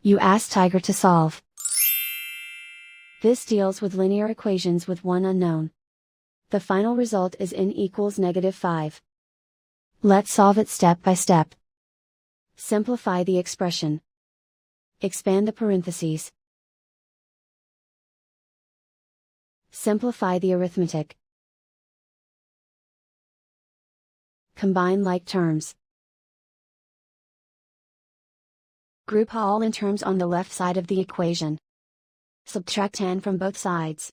You ask Tiger to solve. This deals with linear equations with one unknown. The final result is n equals -5. Let's solve it step by step. Simplify the expression. Expand the parentheses. Simplify the arithmetic. Combine like terms. Group all in terms on the left side of the equation. Subtract n from both sides.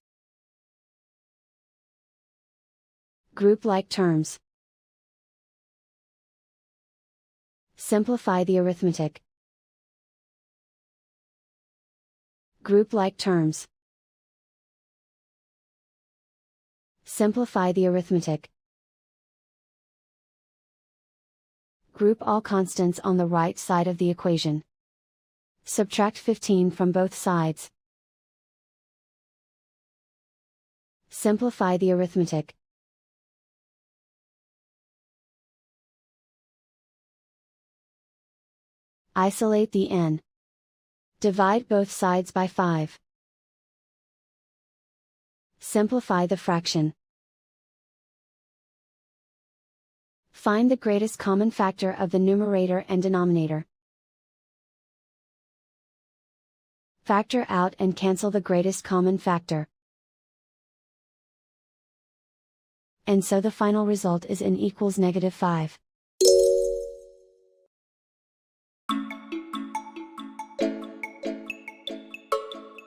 Group like terms. Simplify the arithmetic. Group like terms. Simplify the arithmetic. Group all constants on the right side of the equation. Subtract 15 from both sides. Simplify the arithmetic. Isolate the n. Divide both sides by 5. Simplify the fraction. Find the greatest common factor of the numerator and denominator. Factor out and cancel the greatest common factor. And so the final result is n equals -5.